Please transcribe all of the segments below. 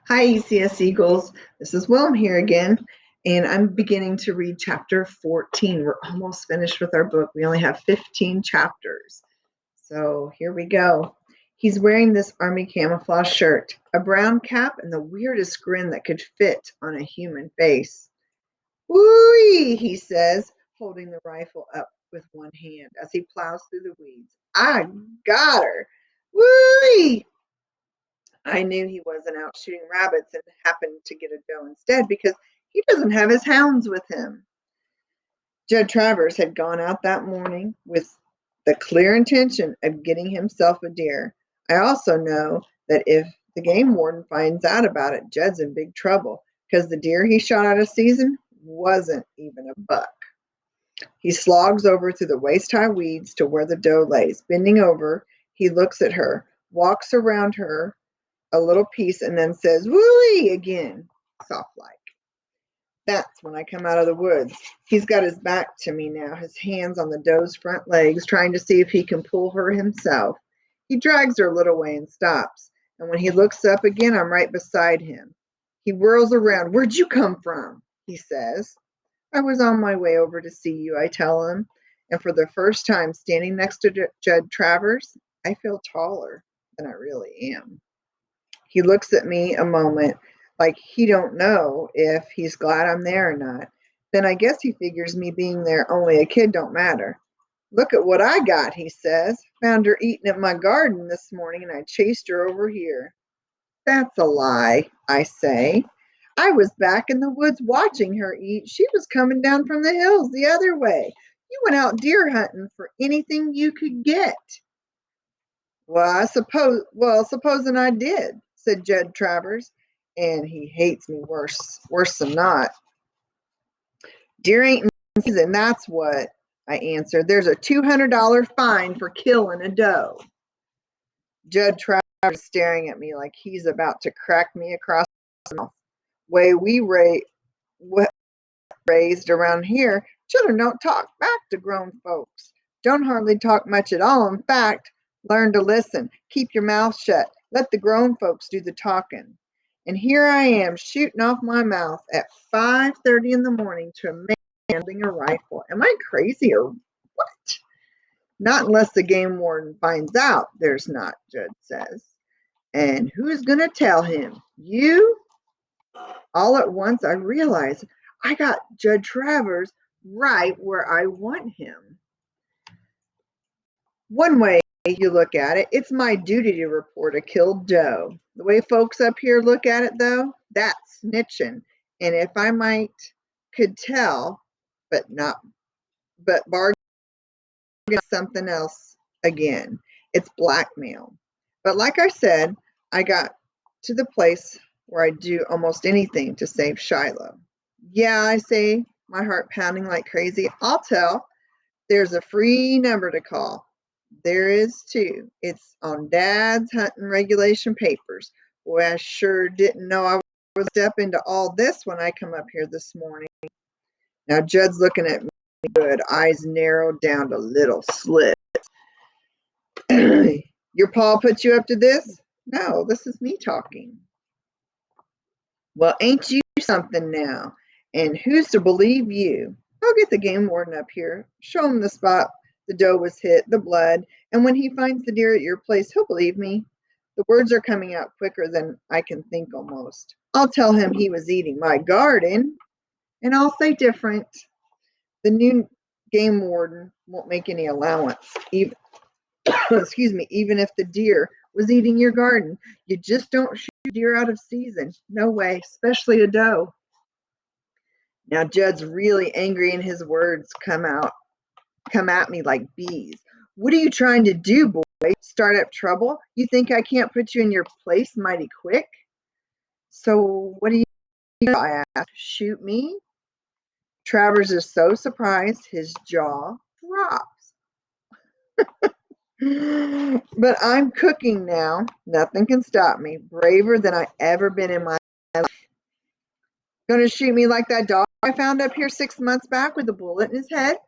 Hi, ECS Eagles. This is Wilm here again, and I'm beginning to read chapter 14. We're almost finished with our book. We only have 15 chapters. So here we go. He's wearing this army camouflage shirt, a brown cap, and the weirdest grin that could fit on a human face. Woo-wee, he says, holding the rifle up with one hand as he plows through the weeds. I got her. Woo-wee! I knew he wasn't out shooting rabbits and happened to get a doe instead because he doesn't have his hounds with him. Jed Travers had gone out that morning with the clear intention of getting himself a deer. I also know that if the game warden finds out about it, Jed's in big trouble because the deer he shot out of season wasn't even a buck. He slogs over through the waist-high weeds to where the doe lays. Bending over, he looks at her, walks around her a little piece, and then says, "Woo-wee," again, soft-like. That's when I come out of the woods. He's got his back to me now, his hands on the doe's front legs, trying to see if he can pull her himself. He drags her a little way and stops, and when he looks up again, I'm right beside him. He whirls around. "Where'd you come from?" he says. "I was on my way over to see you," I tell him, and for the first time standing next to Jed Travers, I feel taller than I really am. He looks at me a moment like he don't know if he's glad I'm there or not. Then I guess he figures me being there only a kid don't matter. "Look at what I got," he says. "Found her eating at my garden this morning and I chased her over here." "That's a lie," I say. "I was back in the woods watching her eat. She was coming down from the hills the other way. You went out deer hunting for anything you could get." Supposing I did," said Jed Travers, and he hates me worse than not. "Deer ain't in season, that's what," I answered. "There's a $200 fine for killing a doe." Jed Travers is staring at me like he's about to crack me across the mouth. Way we raised around here, children don't talk back to grown folks. Don't hardly talk much at all. In fact, learn to listen. Keep your mouth shut. Let the grown folks do the talking. And here I am shooting off my mouth at 5:30 in the morning to a man handling a rifle. Am I crazy or what? "Not unless the game warden finds out there's not," Judd says. "And who's going to tell him? You?" All at once, I realized I got Judd Travers right where I want him. One way you look at it, it's my duty to report a killed doe. The way folks up here look at it, though, that's snitching. And if I could tell, but not, but bargain something else again. It's blackmail. But like I said, I got to the place where I'd do almost anything to save Shiloh. "Yeah," I say, my heart pounding like crazy. "I'll tell. There's a free number to call." There is too. It's on Dad's hunting regulation papers. Boy, I sure didn't know I would step into all this when I come up here this morning. Now Judd's looking at me good, eyes narrowed down to little slits. "Your pa put you up to this?" "No, this is me talking." "Well, ain't you something now? And who's to believe you? I'll get the game warden up here, show him the spot the doe was hit, the blood, and when he finds the deer at your place, he'll believe me." The words are coming out quicker than I can think almost. "I'll tell him he was eating my garden, and I'll say different. The new game warden won't make any allowance, even excuse me, even if the deer was eating your garden. You just don't shoot deer out of season. No way, especially a doe." Now Judd's really angry and his words come at me like bees. "What are you trying to do, boy? Start up trouble? You think I can't put you in your place mighty quick?" "So what do you do?" I asked. "Shoot me?" Travers is so surprised his jaw drops. But I'm cooking now. Nothing can stop me. Braver than I ever been in my life. "Gonna shoot me like that dog I found up here 6 months back with a bullet in his head?"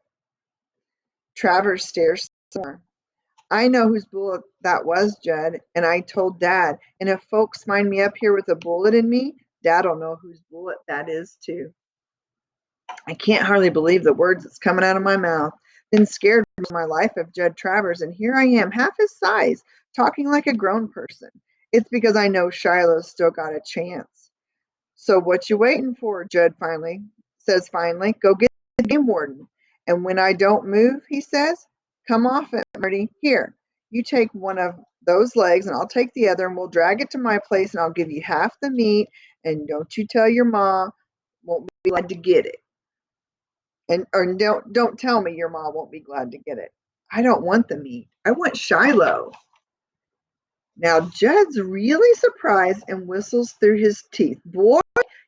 Travers stares some more. I know whose bullet that was, Judd, and I told Dad. And if folks find me up here with a bullet in me, Dad'll know whose bullet that is, too. I can't hardly believe the words that's coming out of my mouth. Been scared most of my life of Judd Travers, and here I am, half his size, talking like a grown person. It's because I know Shiloh's still got a chance. So what you waiting for? Judd finally. Go get the game warden. And when I don't move, he says, come off it, Marty. Here, you take one of those legs and I'll take the other and we'll drag it to my place and I'll give you half the meat. And don't you tell your ma, won't be glad to get it. Or don't tell me your ma won't be glad to get it. I don't want the meat. I want Shiloh. Now Judd's really surprised and whistles through his teeth. Boy,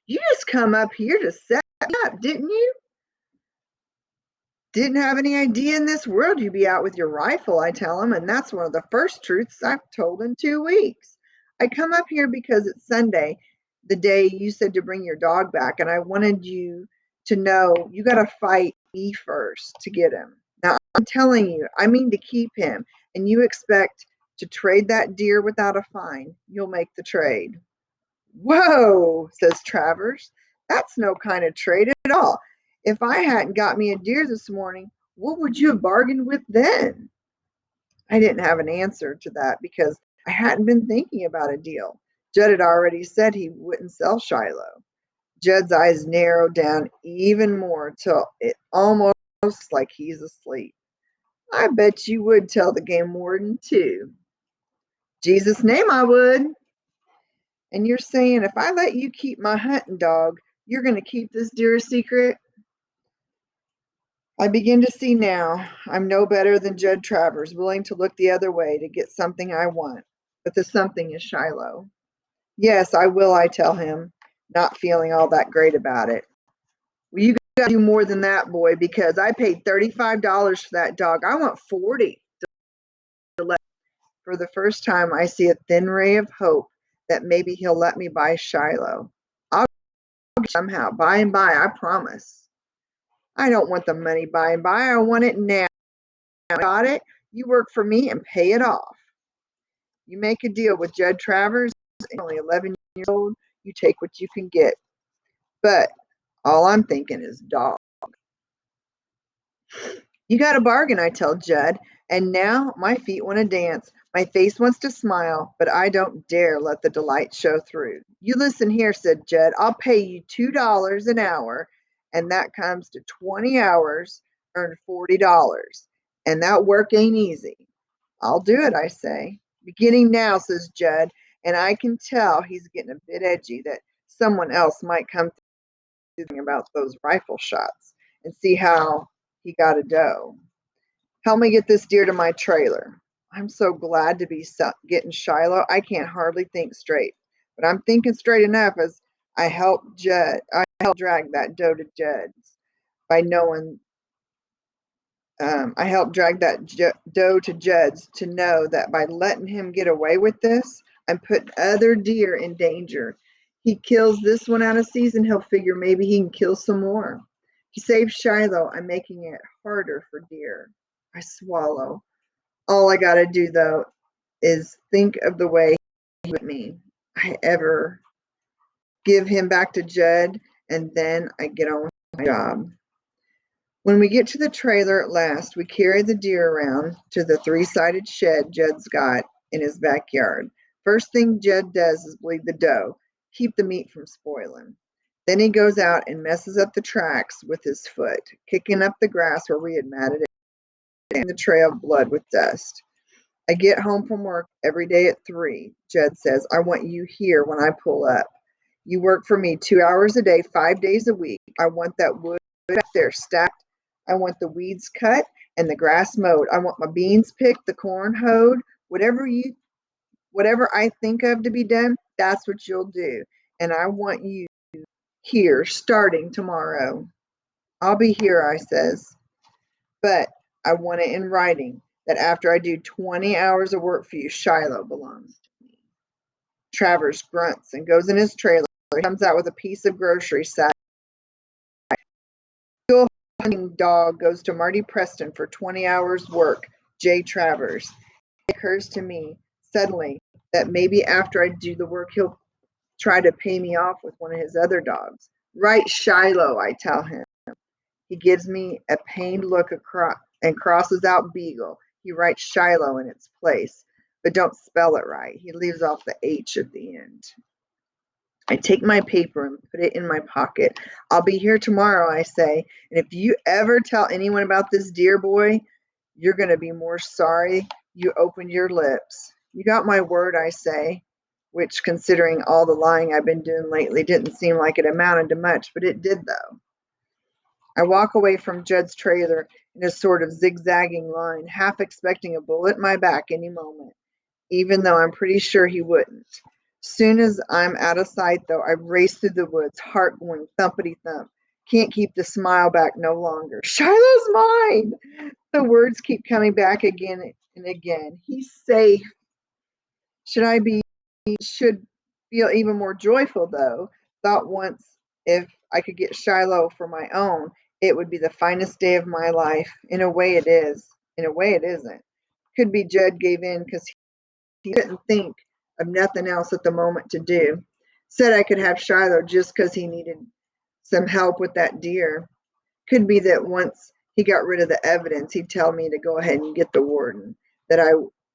you just come up here to set me up, didn't you? Didn't have any idea in this world you'd be out with your rifle, I tell him, and that's one of the first truths I've told in 2 weeks. I come up here because it's Sunday, the day you said to bring your dog back, and I wanted you to know you got to fight me first to get him. Now, I'm telling you, I mean to keep him, and you expect to trade that deer without a fine. You'll make the trade. Whoa, says Travers. That's no kind of trade at all. If I hadn't got me a deer this morning, what would you have bargained with then? I didn't have an answer to that because I hadn't been thinking about a deal. Judd had already said he wouldn't sell Shiloh. Judd's eyes narrowed down even more till it almost looks like he's asleep. I bet you would tell the game warden, too. Jesus' name, I would. And you're saying if I let you keep my hunting dog, you're going to keep this deer a secret? I begin to see now I'm no better than Judd Travers, willing to look the other way to get something I want. But the something is Shiloh. Yes, I will, I tell him, not feeling all that great about it. Well, you got to do more than that, boy, because I paid $35 for that dog. I want 40. For the first time, I see a thin ray of hope that maybe he'll let me buy Shiloh. I'll somehow, by and by, I promise. I don't want the money by and by. I want it now. Got it? You work for me and pay it off. You make a deal with Judd Travers, only 11 years old. You take what you can get. But all I'm thinking is dog. You got a bargain, I tell Judd, and now my feet want to dance. My face wants to smile, but I don't dare let the delight show through. You listen here, said Judd. I'll pay you $2 an hour, and that comes to 20 hours, earn $40. And that work ain't easy. I'll do it, I say. Beginning now, says Judd, and I can tell he's getting a bit edgy that someone else might come thinking about those rifle shots and see how he got a doe. Help me get this deer to my trailer. I'm so glad to be getting Shiloh. I can't hardly think straight, but I'm thinking straight enough as I help drag that doe to Judd's by knowing I helped drag that doe to Judd's to know that by letting him get away with this, I'm putting other deer in danger. He kills this one out of season, he'll figure maybe he can kill some more. He saves Shiloh. I'm making it harder for deer. I swallow. All I got to do, though, is think of the way he with me. I ever give him back to Judd, and then I get on with my job. When we get to the trailer at last, we carry the deer around to the three-sided shed Judd's got in his backyard. First thing Judd does is bleed the doe, keep the meat from spoiling. Then he goes out and messes up the tracks with his foot, kicking up the grass where we had matted it and the trail of blood with dust. I get home from work every day at 3. Judd says, I want you here when I pull up. You work for me 2 hours a day, 5 days a week. I want that wood back there stacked. I want the weeds cut and the grass mowed. I want my beans picked, the corn hoed. Whatever I think of to be done, that's what you'll do. And I want you here starting tomorrow. I'll be here, I says. But I want it in writing that after I do 20 hours of work for you, Shiloh belongs to me. Travers grunts and goes in his trailer. He comes out with a piece of grocery sack. Hunting dog goes to Marty Preston for 20 hours work. J. Travers. occurs to me suddenly that maybe after I do the work, he'll try to pay me off with one of his other dogs. Write Shiloh, I tell him. He gives me a pained look across and crosses out Beagle. He writes Shiloh in its place, but don't spell it right. He leaves off the H at the end. I take my paper and put it in my pocket. I'll be here tomorrow, I say, and if you ever tell anyone about this dear boy, you're going to be more sorry you opened your lips. You got my word, I say, which, considering all the lying I've been doing lately, didn't seem like it amounted to much, but it did, though. I walk away from Judd's trailer in a sort of zigzagging line, half expecting a bullet in my back any moment, even though I'm pretty sure he wouldn't. Soon as I'm out of sight, though, I race through the woods, heart going thumpity thump. Can't keep the smile back no longer. Shiloh's mine! The words keep coming back again and again. He's safe. Should feel even more joyful, though. Thought once if I could get Shiloh for my own, it would be the finest day of my life. In a way, it is. In a way, it isn't. Could be Judd gave in because he couldn't think of nothing else at the moment to do. Said I could have Shiloh just because he needed some help with that deer. Could be that once he got rid of the evidence, he'd tell me to go ahead and get the warden, that I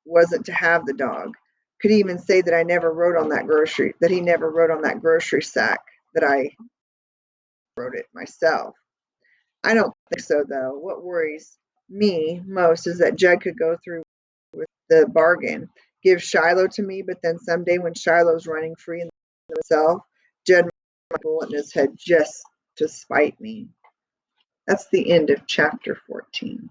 wasn't to have the dog. Could even say that I never wrote on that grocery, that he never wrote on that grocery sack, that I wrote it myself. I don't think so, though. What worries me most is that Judd could go through with the bargain, give Shiloh to me, but then someday when Shiloh's running free in himself, Judd might bullet in his head just to spite me. That's the end of chapter 14.